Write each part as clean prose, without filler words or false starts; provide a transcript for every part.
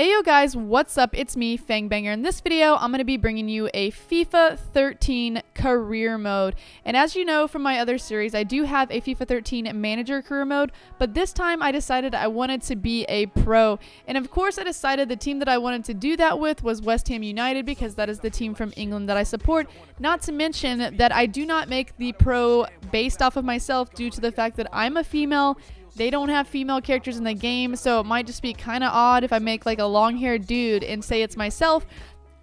Ayo guys, what's up? It's me, Fang Banger. In this video, I'm going to be bringing you a FIFA 13 career mode. And as you know from my other series, I do have a FIFA 13 manager career mode, but this time I decided I wanted to be a pro. And of course, I decided the team that I wanted to do that with was West Ham United because that is the team from England that I support. Not to mention that I do not make the pro based off of myself due to the fact that I'm a female. They don't have female characters in the game, so it might just be kind of odd if I make like a long-haired dude and say it's myself.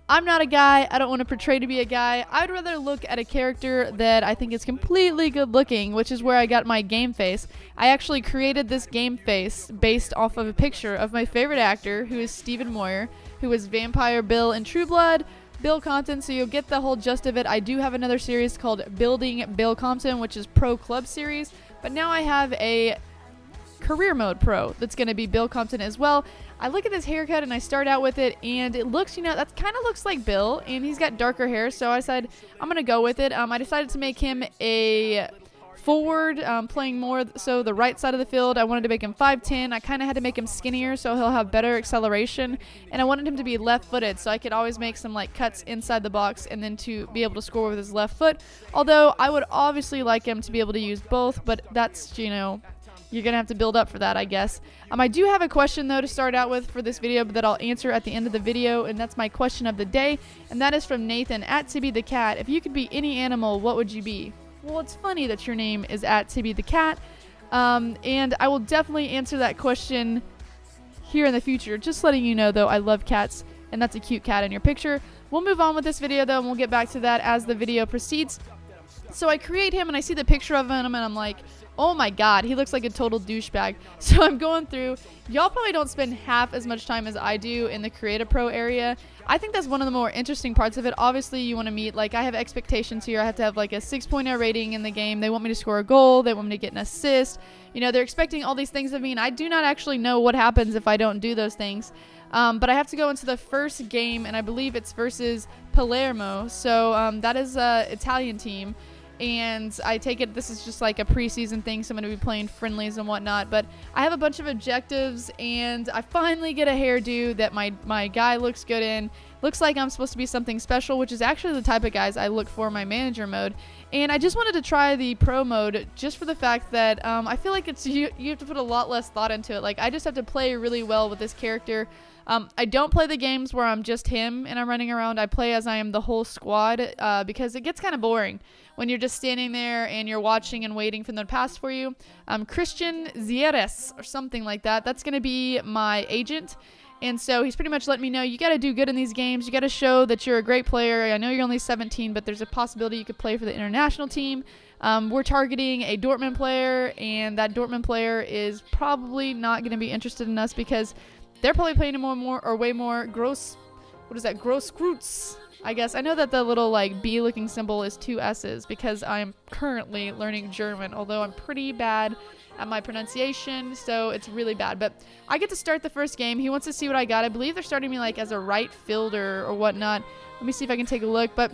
I'm not a guy. I don't want to portray to be a guy. I'd rather look at a character that I think is completely good looking, which is where I got my game face. I actually created this game face based off of a picture of my favorite actor, who is Stephen Moyer, who is Vampire Bill in True Blood, Bill Compton, so you'll get the whole gist of it. I do have another series called Building Bill Compton, which is Pro Club series, but now I have a career mode pro that's going to be Bill Compton as well. I look at this haircut and I start out with it, and it looks, that kind of looks like Bill, and he's got darker hair, so I said I'm going to go with it. I decided to make him a forward, playing more so the right side of the field. I wanted to make him 5'10". I kind of had to make him skinnier so he'll have better acceleration, and I wanted him to be left-footed so I could always make some like cuts inside the box and then to be able to score with his left foot. Although I would obviously like him to be able to use both, but that's, you're going to have to build up for that, I guess. I do have a question, though, to start out with for this video, but that I'll answer at the end of the video, and that's my question of the day, and that is from Nathan, at Tibby the Cat. If you could be any animal, what would you be? Well, it's funny that your name is at Tibby the Cat, and I will definitely answer that question here in the future. Just letting you know, though, I love cats, and that's a cute cat in your picture. We'll move on with this video, though, and we'll get back to that as the video proceeds. So I create him, and I see the picture of him, and I'm like, oh my god, he looks like a total douchebag. So I'm going through. Y'all probably don't spend half as much time as I do in the Create a Pro area. I think that's one of the more interesting parts of it. Obviously, you want to meet, I have expectations here. I have to have like a 6.0 rating in the game. They want me to score a goal. They want me to get an assist. They're expecting all these things of me, and I do not actually know what happens if I don't do those things. But I have to go into the first game, and I believe it's versus Palermo. So that is an Italian team. And I take it this is just like a preseason thing, so I'm going to be playing friendlies and whatnot. But I have a bunch of objectives, and I finally get a hairdo that my guy looks good in. Looks like I'm supposed to be something special, which is actually the type of guys I look for in my manager mode. And I just wanted to try the pro mode just for the fact that I feel like you have to put a lot less thought into it. Like, I just have to play really well with this character. I don't play the games where I'm just him and I'm running around. I play as I am the whole squad because it gets kind of boring when you're just standing there and you're watching and waiting for them to pass for you. Christian Zieres or something like that. That's going to be my agent. And so he's pretty much letting me know, you got to do good in these games. You got to show that you're a great player. I know you're only 17, but there's a possibility you could play for the international team. We're targeting a Dortmund player, and that Dortmund player is probably not going to be interested in us because they're probably playing way more gross Scroots, I guess. I know that the little B looking symbol is 2 S's because I'm currently learning German, although I'm pretty bad at my pronunciation, so it's really bad. But I get to start the first game. He wants to see what I got. I believe they're starting me as a right fielder or whatnot. Let me see if I can take a look. But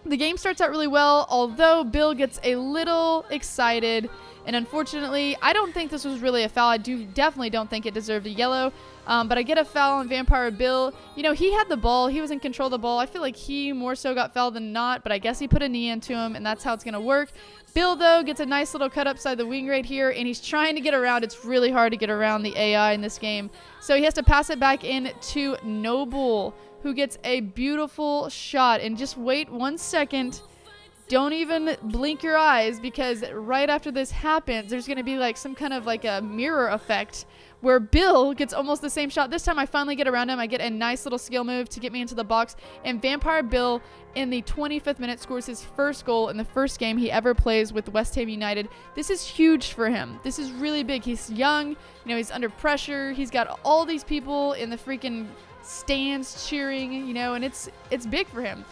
the game starts out really well, although Bill gets a little excited. And unfortunately, I don't think this was really a foul. I definitely don't think it deserved a yellow. But I get a foul on Vampire Bill. He had the ball. He was in control of the ball. I feel like he more so got fouled than not, but I guess he put a knee into him, and that's how it's going to work. Bill, though, gets a nice little cut upside the wing right here, and he's trying to get around. It's really hard to get around the AI in this game. So he has to pass it back in to Noble, who gets a beautiful shot. And just wait 1 second. Don't even blink your eyes, because right after this happens, there's going to be some kind of a mirror effect where Bill gets almost the same shot. This time I finally get around him. I get a nice little skill move to get me into the box, and Vampire Bill in the 25th minute scores his first goal in the first game he ever plays with West Ham United. This is huge for him. This is really big. He's young, he's under pressure. He's got all these people in the freaking stands cheering, and it's big for him.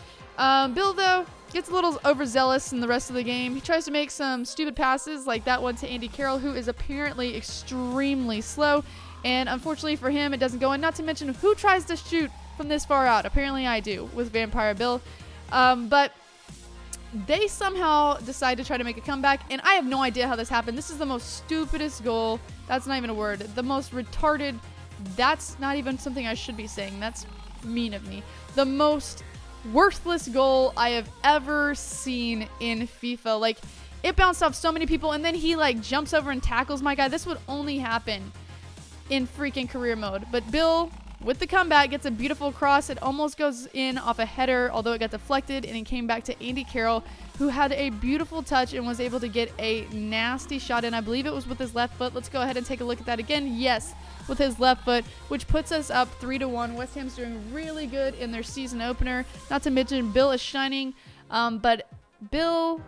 Bill, though, gets a little overzealous in the rest of the game. He tries to make some stupid passes like that one to Andy Carroll, who is apparently extremely slow. And unfortunately for him, it doesn't go in. Not to mention, who tries to shoot from this far out? Apparently I do with Vampire Bill. But they somehow decide to try to make a comeback, and I have no idea how this happened. This is the most stupidest goal. That's not even a word. The most retarded That's not even something I should be saying. That's mean of me. The most worthless goal I have ever seen in FIFA. Like, it bounced off so many people, and then he like jumps over and tackles my guy. This would only happen in freaking career mode. But Bill, with the comeback, gets a beautiful cross. It almost goes in off a header, although it got deflected, and it came back to Andy Carroll, who had a beautiful touch and was able to get a nasty shot in. I believe it was with his left foot. Let's go ahead and take a look at that again. Yes, with his left foot, which puts us up 3-1. West Ham's doing really good in their season opener. Not to mention Bill is shining, but Bill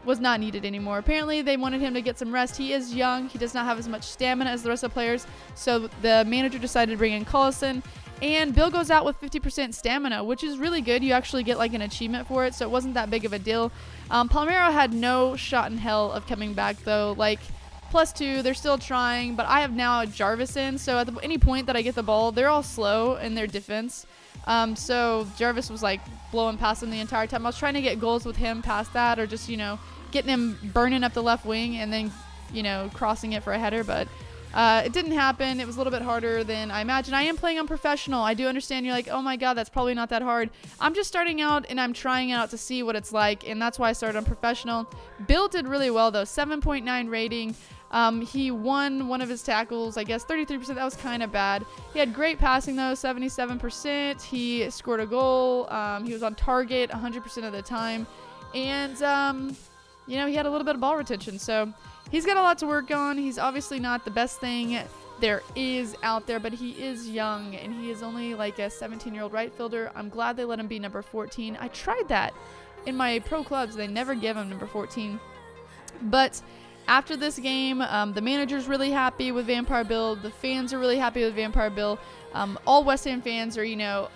was not needed anymore. Apparently, they wanted him to get some rest. He is young. He does not have as much stamina as the rest of the players, so the manager decided to bring in Collison, and Bill goes out with 50% stamina, which is really good. You actually get like an achievement for it, so it wasn't that big of a deal. Palmeiro had no shot in hell of coming back, though. Like, +2, they're still trying, but I have now Jarvis in, so at any point that I get the ball, they're all slow in their defense. So Jarvis was like blowing past him the entire time. I was trying to get goals with him past that, or just, you know, getting him burning up the left wing and then, you know, crossing it for a header, but it didn't happen. It was a little bit harder than I imagined. I am playing on professional. I do understand you're like, oh my god, that's probably not that hard. I'm just starting out and I'm trying out to see what it's like, and that's why I started on professional. Bill did really well though, 7.9 rating. He won one of his tackles, I guess 33%. That was kind of bad. He had great passing though, 77%. He scored a goal. He was on target 100% of the time, and you know, he had a little bit of ball retention, so he's got a lot to work on. He's obviously not the best thing there is out there, but he is young, and he is only like a 17-year-old right fielder. I'm glad they let him be number 14. I tried that in my pro clubs. They never give him number 14. But after this game, the manager's really happy with Vampire Bill. The fans are really happy with Vampire Bill. All West Ham fans are, you know,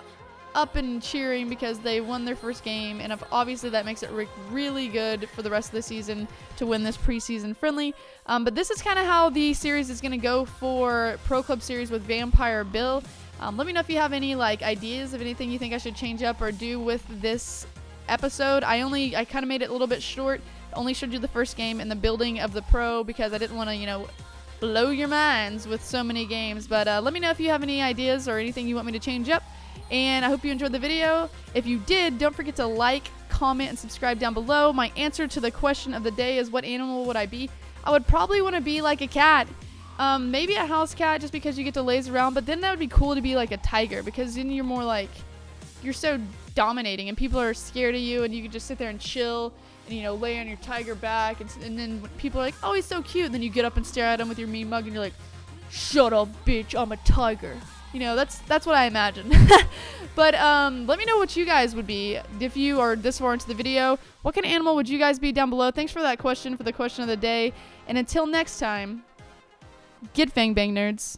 up and cheering because they won their first game, and obviously that makes it really good for the rest of the season to win this preseason friendly. But this is kind of how the series is going to go for Pro Club Series with Vampire Bill. Let me know if you have any like ideas of anything you think I should change up or do with this episode. I kind of made it a little bit short. Only showed you the first game and the building of the pro because I didn't want to, you know, blow your minds with so many games. But let me know if you have any ideas or anything you want me to change up. And I hope you enjoyed the video. If you did, don't forget to like, comment, and subscribe down below. My answer to the question of the day is, what animal would I be? I would probably want to be like a cat. Maybe a house cat just because you get to laze around, but then that would be cool to be like a tiger because then you're more like, you're so dominating and people are scared of you and you can just sit there and chill and, you know, lay on your tiger back, and then when people are like, oh, he's so cute, and then you get up and stare at him with your mean mug and you're like, shut up, bitch, I'm a tiger. You know, that's what I imagine. But let me know what you guys would be if you are this far into the video. What kind of animal would you guys be down below? Thanks for that question, for the question of the day. And until next time, get Fang Bang, nerds.